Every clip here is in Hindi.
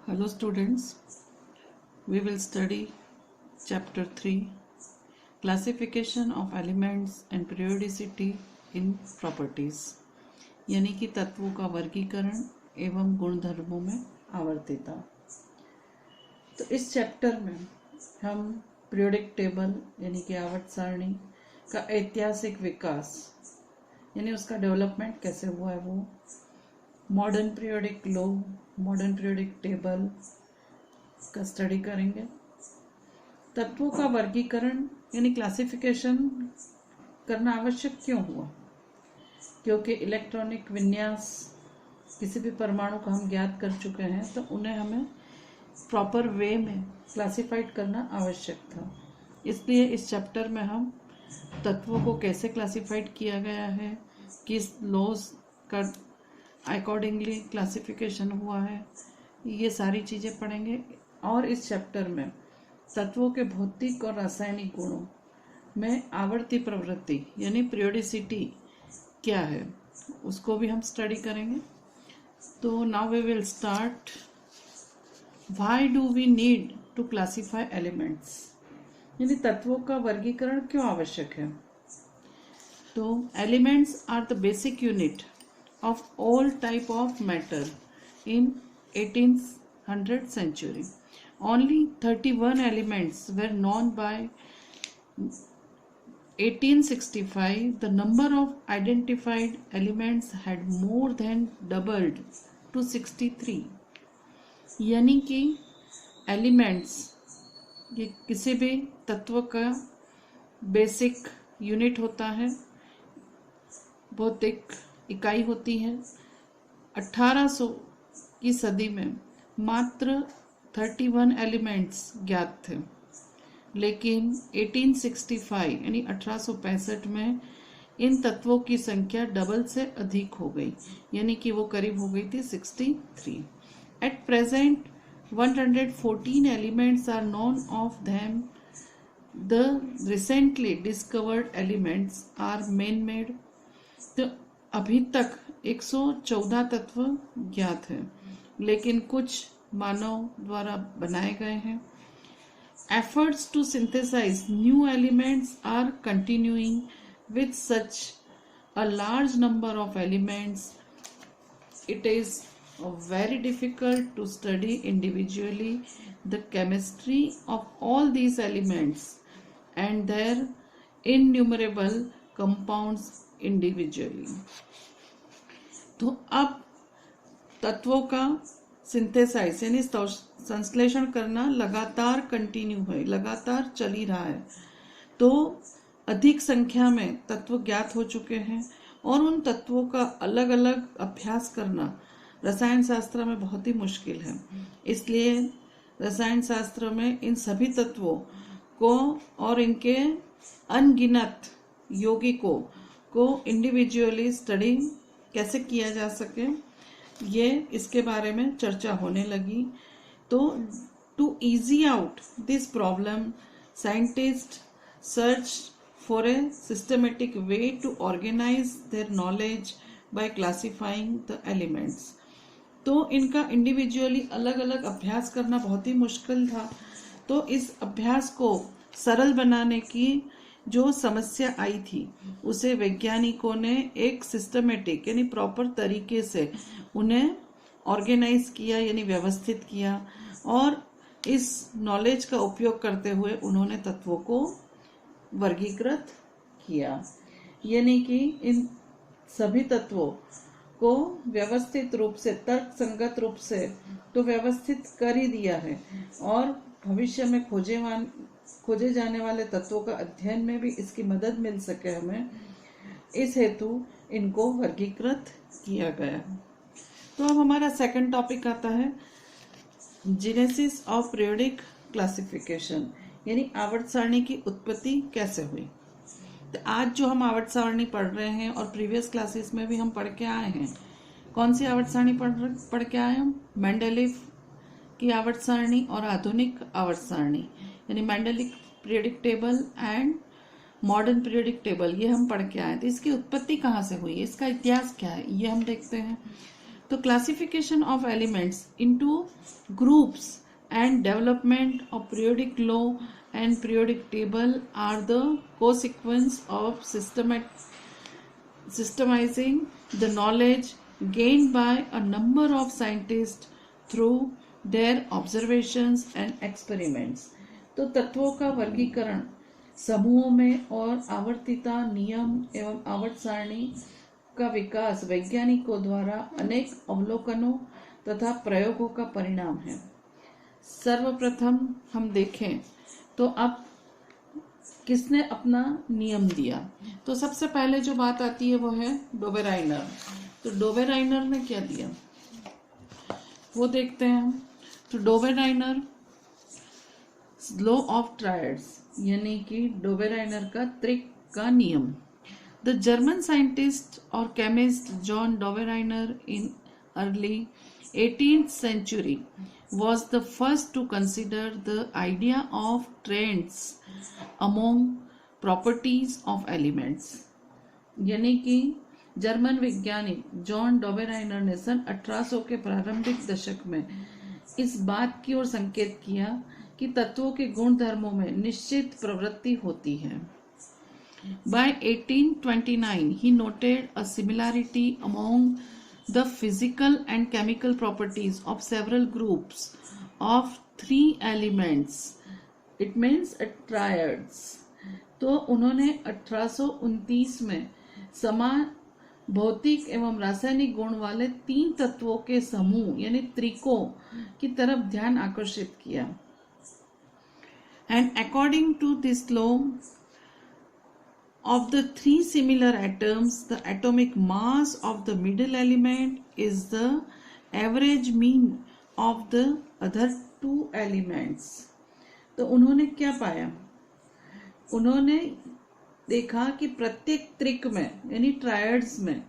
Hello students, we will study chapter 3 Classification of Elements and Periodicity in Properties यानी कि तत्वों का वर्गीकरण एवं गुणधर्मों में आवर्तिता। तो इस चैप्टर में हम पीरियोडिक टेबल यानी कि आवर्त सारणी का ऐतिहासिक विकास यानी उसका डेवलपमेंट कैसे हुआ है वो, modern periodic law, modern periodic table का स्टडी करेंगे। तत्वों का वर्गीकरण यानी क्लासिफिकेशन करना आवश्यक क्यों हुआ? क्योंकि इलेक्ट्रॉनिक विन्यास किसी भी परमाणु का हम ज्ञात कर चुके हैं, तो उन्हें हमें प्रॉपर वे में क्लासिफाइड करना आवश्यक था। इसलिए इस चैप्टर में हम तत्वों को कैसे क्लासिफाइड किया गया है, किस लॉज का अकॉर्डिंगली क्लासिफिकेशन हुआ है, ये सारी चीज़ें पढ़ेंगे। और इस चैप्टर में तत्वों के भौतिक और रासायनिक गुणों में आवर्ती प्रवृत्ति यानी पीरियोडिसिटी क्या है उसको भी हम स्टडी करेंगे। तो now we will start. Why do we need to classify elements यानी तत्वों का वर्गीकरण क्यों आवश्यक है? तो elements are the basic unit of all type of matter in 1800th century. Only 31 elements were known by 1865. The number of identified elements had more than doubled to 63. यानी कि एलिमेंट्स ये किसी भी तत्व का बेसिक यूनिट होता है, भौतिक इकाई होती है। 1800 की सदी में मात्र 31 एलिमेंट्स ज्ञात थे, लेकिन 1865 यानी 1865 में इन तत्वों की संख्या डबल से अधिक हो गई, यानी कि वो करीब हो गई थी 63। At present 114 elements are known of them. The recently discovered elements are man made. तो अभी तक 114 तत्व ज्ञात हैं, लेकिन कुछ मानव द्वारा बनाए गए हैं। Efforts to synthesise new elements are continuing with such a large number of elements it is very difficult to study individually the chemistry of all these elements and their innumerable compounds individually। तो अब तत्वों का सिंथेसाइज यानी संश्लेषण करना लगातार कंटिन्यू है, लगातार चल ही रहा है। तो अधिक संख्या में तत्व ज्ञात हो चुके हैं और उन तत्वों का अलग अलग अभ्यास करना रसायन शास्त्र में बहुत ही मुश्किल है। इसलिए रसायन शास्त्र में इन सभी तत्वों को और इनके अनगिनत यौगिकों को इंडिविजुअली स्टडी कैसे किया जा सके, ये इसके बारे में चर्चा होने लगी। तो to easy out this problem scientist search for a systematic way to organise their knowledge by classifying the elements. तो इनका इंडिविजुअली अलग अलग अभ्यास करना बहुत ही मुश्किल था। तो इस अभ्यास को सरल बनाने की जो समस्या आई थी, उसे वैज्ञानिकों ने एक सिस्टमेटिक यानी प्रॉपर तरीके से उन्हें ऑर्गेनाइज किया यानी व्यवस्थित किया, और इस नॉलेज का उपयोग करते हुए उन्होंने तत्वों को वर्गीकृत किया। यानी कि इन सभी तत्वों को व्यवस्थित रूप से, तर्क संगत रूप से तो व्यवस्थित कर ही दिया है, और भविष्य में खोजे जाने वाले तत्वों का अध्ययन में भी इसकी मदद मिल सके हमें, इस हेतु इनको वर्गीकृत किया गया। तो अब हमारा सेकंड टॉपिक आता है जेनेसिस ऑफ पीरियोडिक क्लासिफिकेशन यानी आवर्त सारणी की उत्पत्ति कैसे हुई। तो आज जो हम आवर्त सारणी पढ़ रहे हैं और प्रीवियस क्लासेस में भी हम पढ़ के आए हैं, कौन सी आवर्त सारणी पढ़ के आए हम? मेंडेलीव की आवर्त सारणी और आधुनिक आवर्त सारणी यानी Mendeleev periodic table and modern periodic table, ये हम पढ़ के आए। तो इसकी उत्पत्ति कहाँ से हुई है, इसका इतिहास क्या है, ये हम देखते हैं। तो classification of elements into groups and development of periodic law and periodic table are the consequence of systemizing the knowledge gained by a number of scientists through their observations and experiments. तो तत्वों का वर्गीकरण समूहों में और आवर्तिता नियम एवं आवर्त सारणी का विकास वैज्ञानिकों द्वारा अनेक अवलोकनों तथा प्रयोगों का परिणाम है। सर्वप्रथम हम देखें तो अब किसने अपना नियम दिया, तो सबसे पहले जो बात आती है वो है डोबेराइनर। तो डोबेराइनर ने क्या दिया वो देखते हैं हम। तो डोबेराइनर लॉ ऑफ ट्रायड्स यानी कि डोबेराइनर का त्रिक का नियम। द जर्मन साइंटिस्ट और chemist John Dobereiner in early 18th century was the first to consider the idea of trends among properties of elements। यानी कि जर्मन वैज्ञानिक जॉन डोबेराइनर ने सन 1800 के प्रारंभिक दशक में इस बात की ओर संकेत किया कि तत्वों के गुण धर्मों में निश्चित प्रवृत्ति होती है। By 1829 he noted a similarity among the physical and chemical properties of several groups of 3 elements, it means triads। तो उन्होंने 1829 में समान भौतिक एवं रासायनिक गुण वाले 3 तत्वों के समूह यानी त्रिकों की तरफ ध्यान आकर्षित किया। And according to this law of the 3 similar atoms, the atomic mass of the middle element is the average mean of the other 2 elements। तो उन्होंने क्या पाया, उन्होंने देखा कि प्रत्येक त्रिक में यानी ट्रायड्स में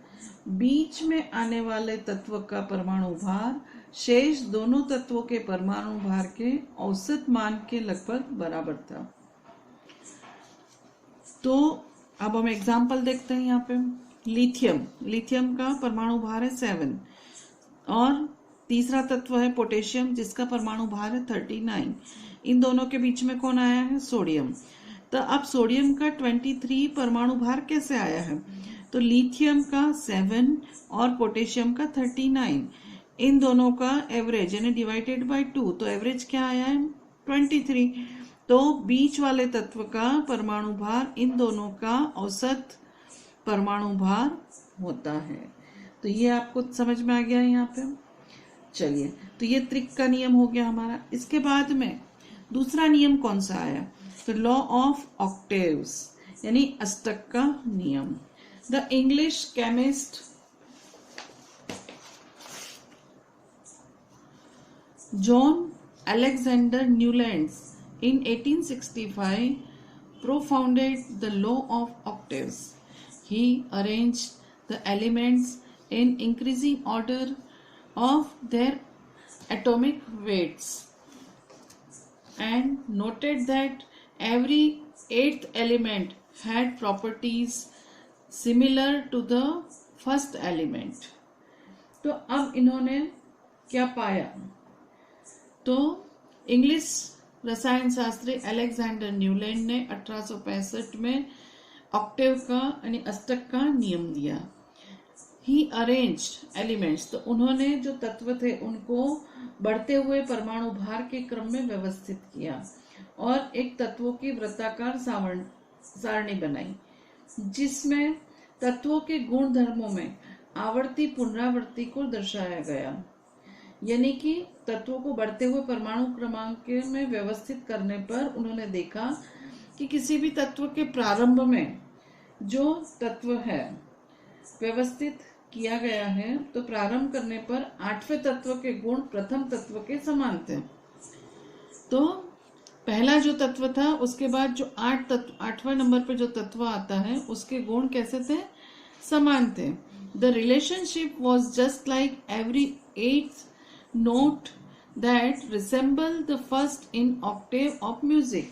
बीच में आने वाले तत्व का परमाणु भार शेष दोनों तत्वों के परमाणु भार के औसत मान के लगभग बराबर था। तो अब हम एग्जाम्पल देखते हैं यहाँ पे। लिथियम का परमाणु भार है 7 और तीसरा तत्व है पोटेशियम जिसका परमाणु भार है 39। इन दोनों के बीच में कौन आया है, सोडियम। तो अब सोडियम का 23 परमाणु भार कैसे आया है, तो लिथियम का 7 और पोटेशियम का 39, इन दोनों का एवरेज यानी डिवाइडेड बाय 2, तो एवरेज क्या आया है 23। तो बीच वाले तत्व का परमाणु भार इन दोनों का औसत परमाणु भार होता है। तो ये आपको समझ में आ गया है यहाँ पे। चलिए, तो ये त्रिक का नियम हो गया हमारा। इसके बाद में दूसरा नियम कौन सा आया, तो लॉ ऑफ ऑक्टेव्स यानी अष्टक का नियम। The English chemist John Alexander Newlands in 1865 propounded the law of octaves। He arranged the elements in increasing order of their atomic weights and noted that every 8th element had properties similar to the first element। तो अब इन्होंने क्या पाया, तो इंग्लिश रसायन शास्त्री अलेक्जेंडर न्यूलैंड ने 1865 में ऑक्टेव का यानी अष्टक का नियम दिया। ही अरेंज्ड एलिमेंट्स, तो उन्होंने जो तत्व थे उनको बढ़ते हुए परमाणु भार के क्रम में व्यवस्थित किया और एक तत्वों की वृत्ताकार सारणी बनाई जिसमें तत्वों के गुण धर्मों में आवर्ती पुनरावृत्ति को दर्शाया गया। यानी कि तत्वों को बढ़ते हुए परमाणु क्रमांक में व्यवस्थित करने पर उन्होंने देखा कि किसी भी तत्व के प्रारंभ में जो तत्व है व्यवस्थित किया गया है, तो प्रारंभ करने पर 8वें तत्व के गुण प्रथम तत्व के समान थे। तो पहला जो तत्व था उसके बाद जो 8वें नंबर पे जो तत्व आता है उसके गुण कैसे थे, समान थे। The relationship was just like every 8th note that resemble the first in octave of music।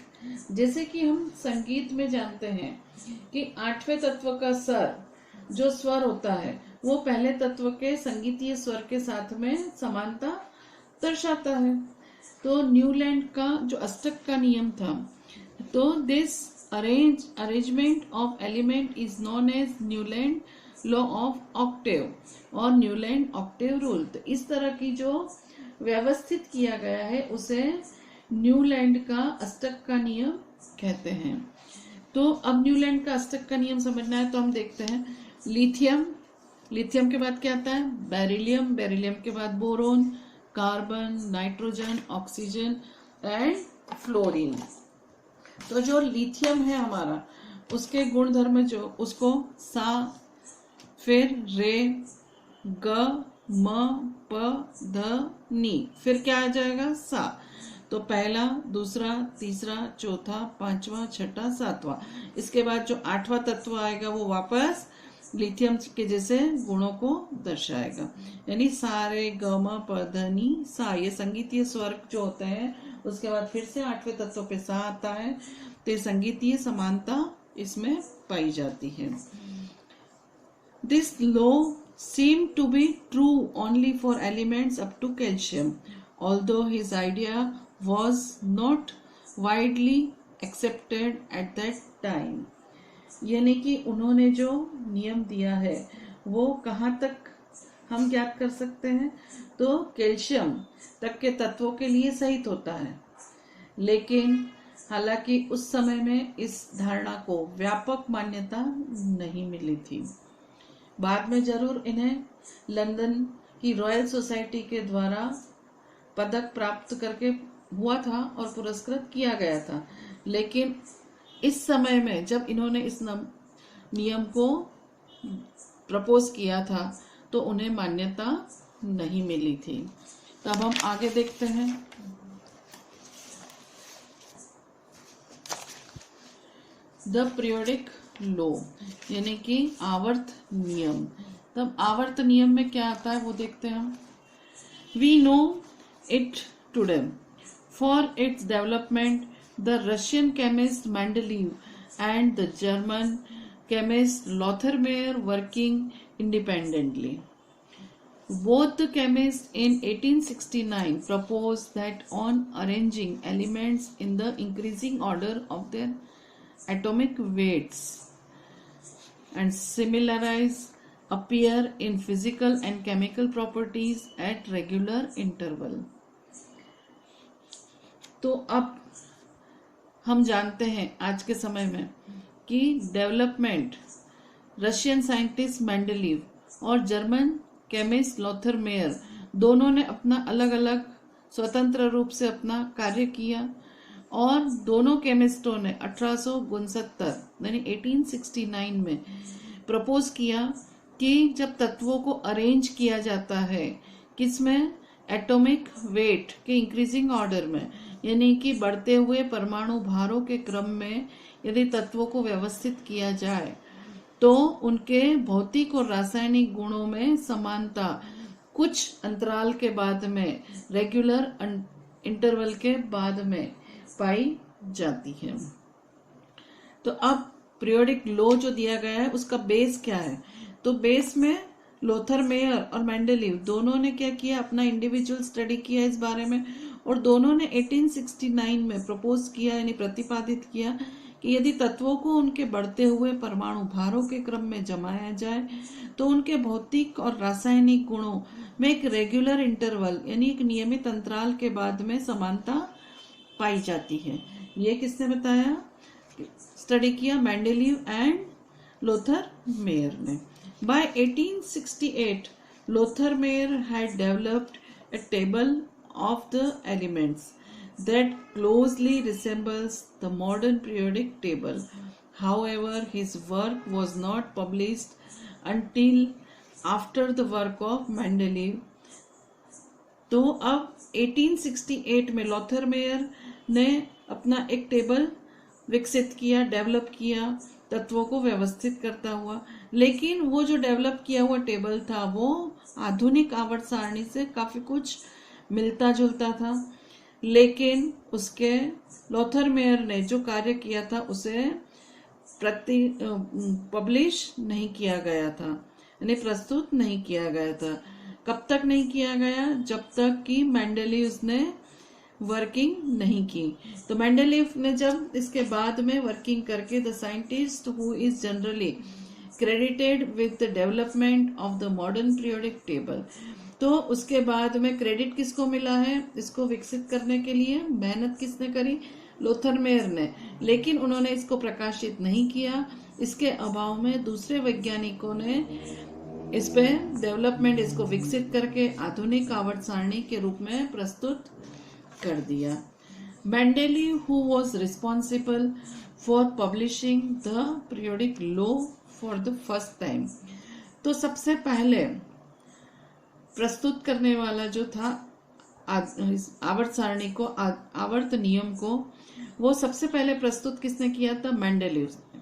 जैसे कि हम संगीत में जानते हैं कि 8वें तत्व का स्वर जो स्वर होता है वो पहले तत्व के संगीतीय स्वर के साथ में समानता दर्शाता है। तो न्यूलैंड का जो अष्टक का नियम था, तो this arrangement of element is known as Newland law of octave और न्यूलैंड ऑक्टेव रूल। तो इस तरह की जो व्यवस्थित किया गया है उसे न्यूलैंड का अष्टक का नियम कहते हैं। तो अब न्यूलैंड का अष्टक का नियम समझना है तो हम देखते हैं लिथियम, लिथियम के बाद क्या आता है बेरिलियम, बेरिलियम के बाद boron, carbon, nitrogen, oxygen and fluorine. तो जो लिथियम है हमारा उसके गुण धर्म जो उसको सा, फिर रे, ग, म, प, ध, नी, फिर क्या आ जाएगा सा। तो पहला, दूसरा, तीसरा, चौथा, पांचवा, छठा, सातवां। इसके बाद जो आठवां तत्व आएगा वो वापस लिथियम के जैसे गुणों को दर्शाएगा, यानी सारे ग म प ध नी सा, ये संगीतीय स्वर जो होते हैं। उसके बाद फिर से आठवें तत्व पे सा आता है, तो संगीतीय समानता इसमें पाई जाती है। This law seemed to be true only for elements up to calcium, although his idea was not widely accepted at that time. यानी कि उन्होंने जो नियम दिया है वो कहाँ तक हम ज्ञात कर सकते हैं, तो कैल्शियम तक के तत्वों के लिए सहित होता है। लेकिन हालांकि उस समय में इस धारणा को व्यापक मान्यता नहीं मिली थी। बाद में जरूर इन्हें लंदन की रॉयल सोसाइटी के द्वारा पदक प्राप्त करके हुआ था और पुरस्कृत किया गया था। लेकिन इस समय में जब इन्होंने इस नियम को प्रपोज किया था तो उन्हें मान्यता नहीं मिली थी। तब हम आगे देखते हैं। द पीरियोडिक लॉ यानी कि आवर्त नियम। तब आवर्त नियम में क्या आता है वो देखते हैं हम। We know it today for its development the Russian chemist Mendeleev and the German chemist Lothar-Meyer working independently. Both the chemists in 1869 proposed that on arranging elements in the increasing order of their atomic weights and similarities appear in physical and chemical properties at regular interval. तो अब हम जानते हैं आज के समय में कि डेवलपमेंट रशियन साइंटिस्ट मेंडलीव और जर्मन केमिस्ट लोथर मेयर दोनों ने अपना अलग अलग स्वतंत्र रूप से अपना कार्य किया और दोनों केमिस्टों ने 1869 यानी 1869 में प्रपोज किया कि जब तत्वों को अरेंज किया जाता है किसमें एटॉमिक वेट के इंक्रीजिंग ऑर्डर में यानी कि बढ़ते हुए परमाणु भारों के क्रम में यदि तत्वों को व्यवस्थित किया जाए तो उनके भौतिक और रासायनिक गुणों में समानता कुछ अंतराल के बाद में रेगुलर इंटरवल के बाद में पाई जाती है। तो अब पीरियोडिक लॉ जो दिया गया है उसका बेस क्या है, तो बेस में लोथर मेयर और मेंडलीव दोनों ने क्या किया, अपना इंडिविजुअल स्टडी किया इस बारे में और दोनों ने 1869 में प्रपोज किया यानी प्रतिपादित किया कि यदि तत्वों को उनके बढ़ते हुए परमाणु भारों के क्रम में जमाया जाए तो उनके भौतिक और रासायनिक गुणों में एक रेगुलर इंटरवल यानी एक नियमित अंतराल के बाद में समानता पाई जाती है। ये किसने बताया, स्टडी किया मेंडलीव एंड लोथर मेयर ने। By 1868, Lothar Meyer had developed a table of the elements that closely resembles the modern periodic table. However, his work was not published until after the work of Mendeleev. तो अब 1868 में लॉथर मेयर ने अपना एक टेबल विकसित किया, डेवलप किया तत्वों को व्यवस्थित करता हुआ, लेकिन वो जो डेवलप किया हुआ टेबल था वो आधुनिक आवर्त सारणी से काफी कुछ मिलता जुलता था, लेकिन उसके लोथर मेयर ने जो कार्य किया था उसे पब्लिश नहीं किया गया था। यानी प्रस्तुत नहीं किया गया था। कब तक नहीं किया गया? जब तक कि मेंडेलीव ने वर्किंग नहीं की। तो मेंडेलीव ने जब इसके बाद में वर्किंग करके the scientist who is generally credited with the development of the modern periodic table, तो उसके बाद में क्रेडिट किसको मिला है इसको विकसित करने के लिए? मेहनत किसने करी? लोथरमेयर ने। लेकिन उन्होंने इसको प्रकाशित नहीं किया। इसके अभाव में दूसरे वैज्ञानिकों ने इस पे डेवलपमेंट, इसको विकसित करके आधुनिक आवर्त सारणी के रूप में प्रस्तुत कर दिया। Mendeleev who was responsible for publishing the periodic law for the first time, तो सबसे पहले प्रस्तुत करने वाला जो था आवर्त सारणी को, आवर्त नियम को, वो सबसे पहले प्रस्तुत किसने किया था? मेंडेलीव ने।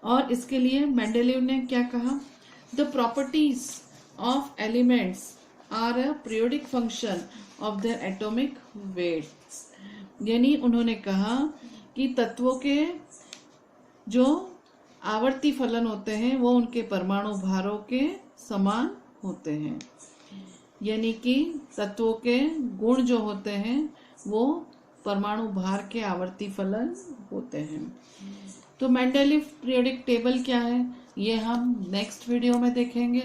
और इसके लिए मेंडेलीव ने क्या कहा? The properties of elements are a periodic function of their atomic weights, यानी उन्होंने कहा कि तत्वों के जो आवर्ती फलन होते हैं वो उनके परमाणु भारों के समान होते हैं, यानी कि तत्वों के गुण जो होते हैं वो परमाणु भार के आवर्ती फलन होते हैं। तो मेंडेलीव पीरियोडिक टेबल क्या है ये हम नेक्स्ट वीडियो में देखेंगे।